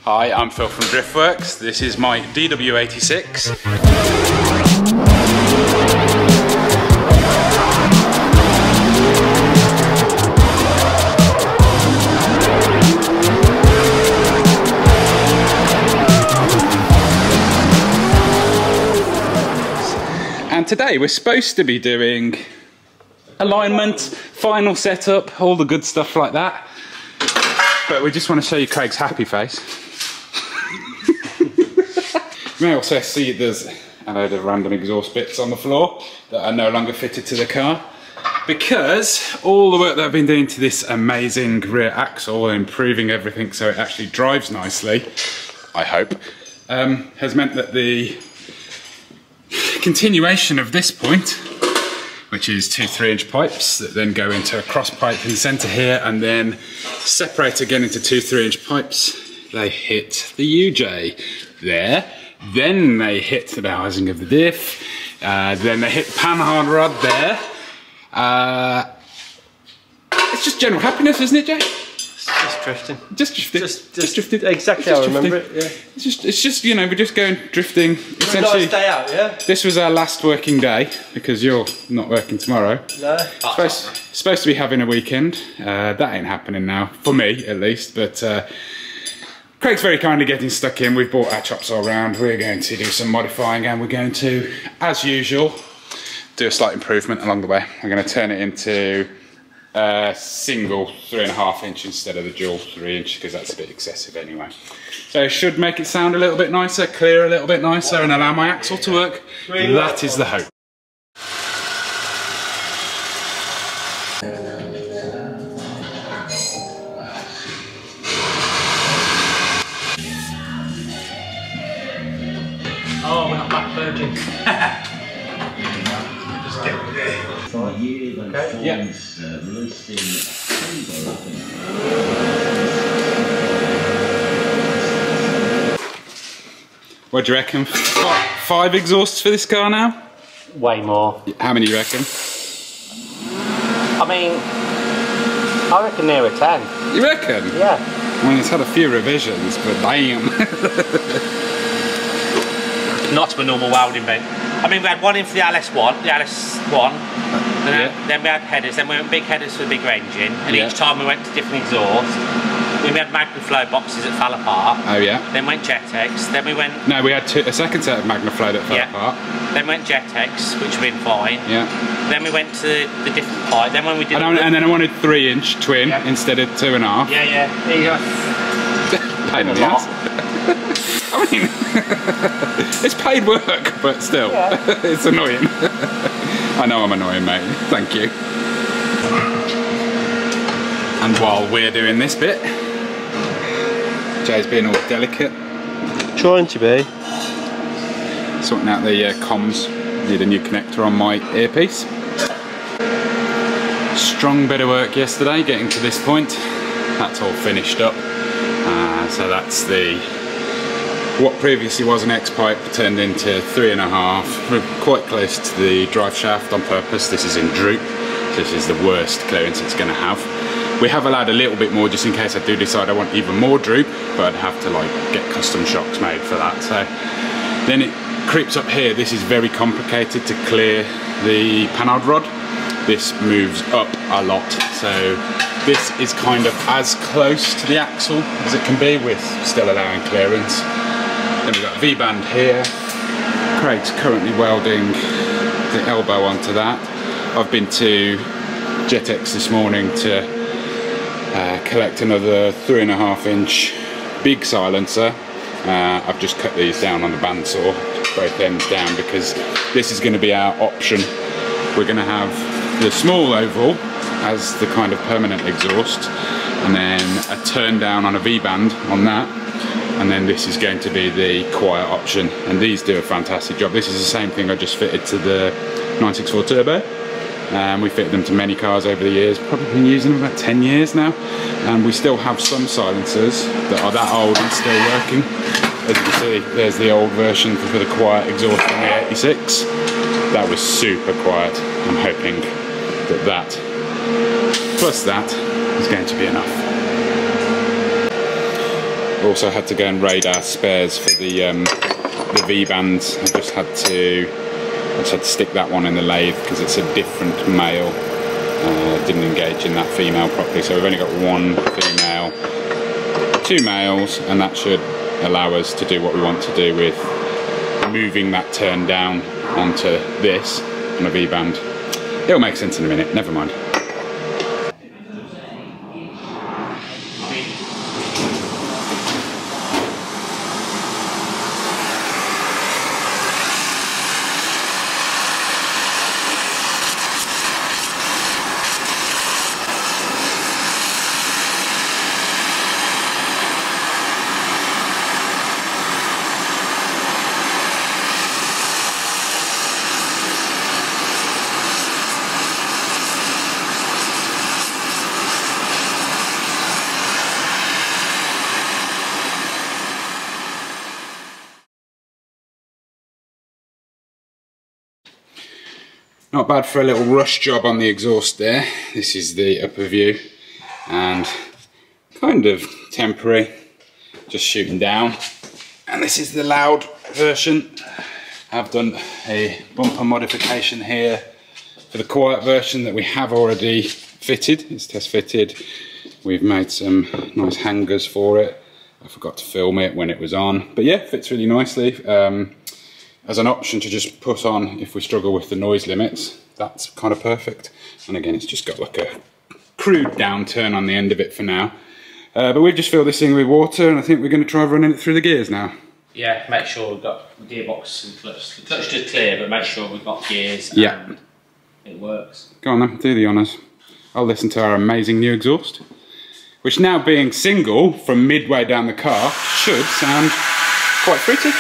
Hi, I'm Phil from Driftworks. This is my DW86. And today we're supposed to be doing alignment, final setup, all the good stuff like that. But we just want to show you Craig's happy face. You may also see there's a load of random exhaust bits on the floor that are no longer fitted to the car, because all the work that I've been doing to this amazing rear axle and improving everything so it actually drives nicely, I hope, has meant that the continuation of this point, which is two 3-inch pipes that then go into a cross pipe in the centre here and then separate again into two 3-inch pipes. They hit the UJ there, then they hit the housing of the diff, then they hit the panhard rod there. It's just general happiness, isn't it, Jay? Just drifting. Just drifting. Just drifting. Exactly how I remember it, yeah. It's just, you know, we're just going drifting. Essentially, nice day out, yeah? This was our last working day, because you're not working tomorrow. No. Supposed to be having a weekend. That ain't happening now, for me at least, but Craig's very kindly getting stuck in. We've brought our chops all round. We're going to do some modifying, and we're going to, as usual, do a slight improvement along the way. We're going to turn it into a single 3.5-inch instead of the dual 3-inch, because that's a bit excessive anyway. So it should make it sound a little bit nicer, clear a little bit nicer, and allow my axle to work. That is the hope. Oh, we're not back virgin. Okay, yeah. What do you reckon? 5 exhausts for this car now? Way more. How many do you reckon? I mean, I reckon nearer 10. You reckon? Yeah. I mean, it's had a few revisions, but damn. Not to a normal welding bent. I mean, we had one in for the LS1, then we had headers, then we went big headers for the bigger engine, and each time we went to different exhaust. Then we had MagnaFlow boxes that fell apart. Oh yeah. Then went Jetex, then we went... No, we had a second set of MagnaFlow that fell apart. Then went Jetex, which would have been fine. Yeah. Then we went to the different pipe, then when we did... And then I wanted 3-inch twin instead of 2.5. Yeah, yeah. There you go. Pain in the ass. I mean, it's paid work, but still, it's annoying. I know I'm annoying, mate. Thank you. And while we're doing this bit, Jay's being all delicate. Trying to be. Sorting out the comms. Need a new connector on my earpiece. Strong bit of work yesterday getting to this point. That's all finished up. So that's what previously was an X-pipe turned into 3.5. We're quite close to the drive shaft on purpose. This is in droop. This is the worst clearance it's going to have. We have allowed a little bit more just in case I do decide I want even more droop, but I'd have to like get custom shocks made for that. So then it creeps up here. This is very complicated to clear the panhard rod. This moves up a lot. So this is kind of as close to the axle as it can be with still allowing clearance. Then we've got a V-band here. Craig's currently welding the elbow onto that. I've been to Jetex this morning to collect another 3.5-inch big silencer. I've just cut these down on the bandsaw, both ends down, because this is going to be our option. We're going to have the small oval as the kind of permanent exhaust, and then a turn down on a V-band on that, and then this is going to be the quiet option, and these do a fantastic job. This is the same thing I just fitted to the 964 Turbo. We fitted them to many cars over the years, probably been using them about 10 years now, and we still have some silencers that are that old and still working. As you can see, there's the old version for the quiet exhaust on the 86. That was super quiet. I'm hoping that that plus that is going to be enough. Also had to go and raid our spares for the V-bands. I just had to stick that one in the lathe because it's a different male. Didn't engage in that female properly, so we've only got one female, 2 males, and that should allow us to do what we want to do with moving that turn down onto this on a V-band. It'll make sense in a minute, never mind. Not bad for a little rush job on the exhaust there. This is the upper view and kind of temporary, just shooting down. And this is the loud version. I've done a bumper modification here for the quiet version that we have already fitted. It's test fitted. We've made some nice hangers for it. I forgot to film it when it was on, but yeah, it fits really nicely. As an option to just put on if we struggle with the noise limits, that's kind of perfect. And again, it's just got like a crude downturn on the end of it for now. But we've just filled this thing with water, and I think we're going to try running it through the gears now. Yeah, make sure we've got the gearbox and clutch. The clutch is clear, but make sure we've got gears and it works. Go on then, do the honours. I'll listen to our amazing new exhaust, which now being single from midway down the car should sound quite fruity.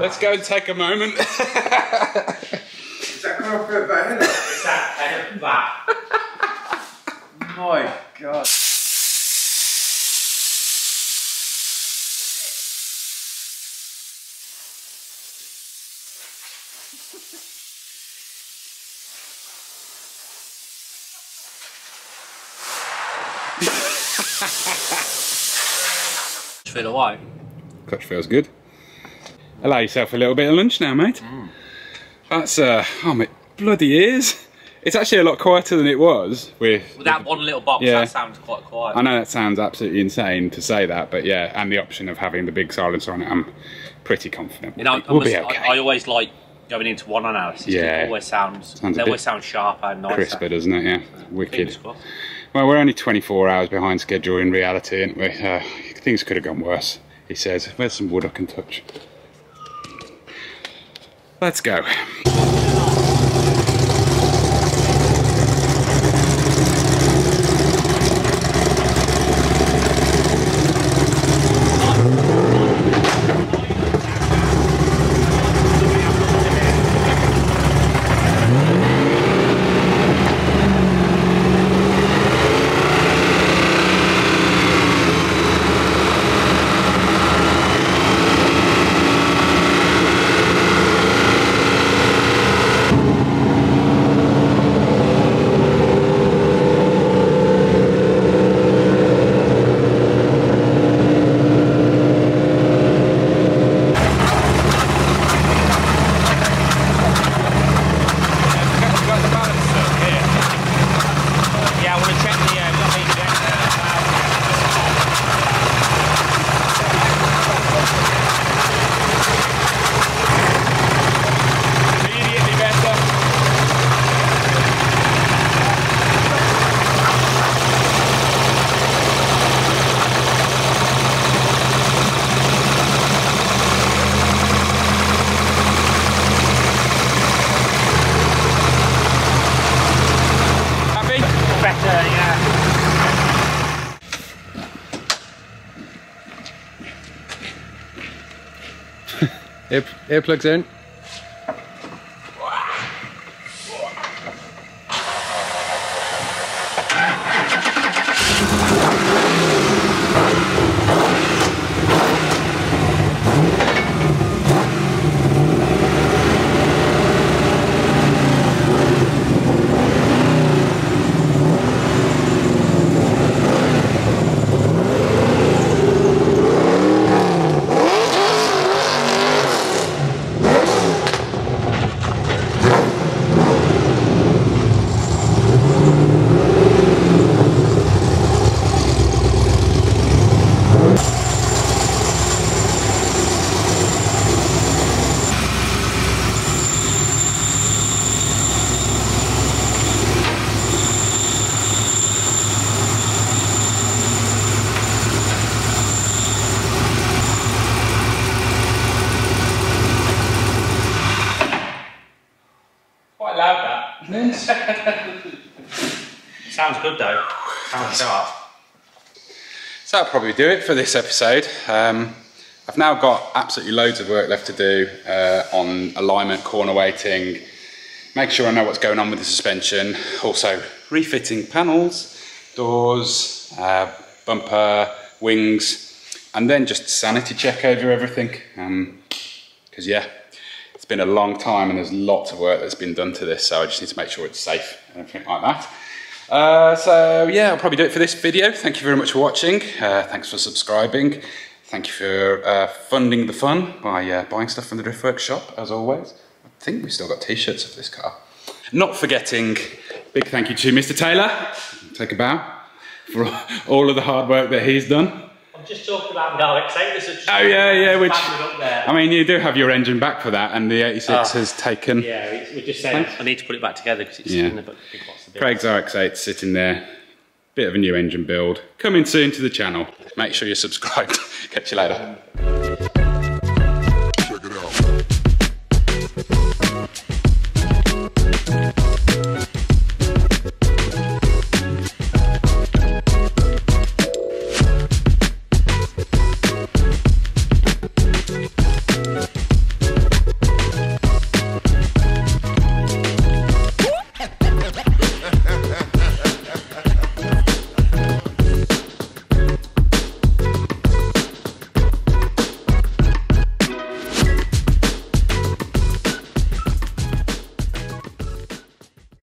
Let's go and take a moment. Is that going to put back in it? It's that head back. My God. Feel alright. Clutch feels good. Allow yourself a little bit of lunch now, mate. That's oh my bloody ears. It's actually a lot quieter than it was with that one little box. That sounds quite quiet. I know that sounds absolutely insane to say that, but yeah, and the option of having the big silencer on it, I'm pretty confident we'll be okay. I always like going into one analysis. Yeah, it always sounds sharper and nicer. Crisper, doesn't it? Yeah, wicked. Well, we're only 24 hours behind schedule in reality, aren't we? Things could have gone worse. he says. Where's some wood I can touch? Let's go. Earplugs in. Sounds good though. Sounds sharp. So that'll probably do it for this episode. I've now got absolutely loads of work left to do on alignment, corner weighting, make sure I know what's going on with the suspension, also refitting panels, doors, bumper, wings, and then just sanity check over everything. Because yeah, it's been a long time and there's lots of work that's been done to this, so I just need to make sure it's safe and everything like that. So yeah, I'll probably do it for this video. Thank you very much for watching. Thanks for subscribing. Thank you for funding the fun by buying stuff from the Driftworks shop, as always. I think we've still got t-shirts of this car. Not forgetting, big thank you to Mr. Taylor. Take a bow for all of the hard work that he's done. I'm just talking about the RX-8. Oh yeah, which, up there. I mean, you do have your engine back for that, and the 86 has taken... Yeah, we're just saying I need to put it back together because it's in the big box. Craig's RX-8 sitting there. Bit of a new engine build. Coming soon to the channel. Make sure you're subscribed. Catch you later.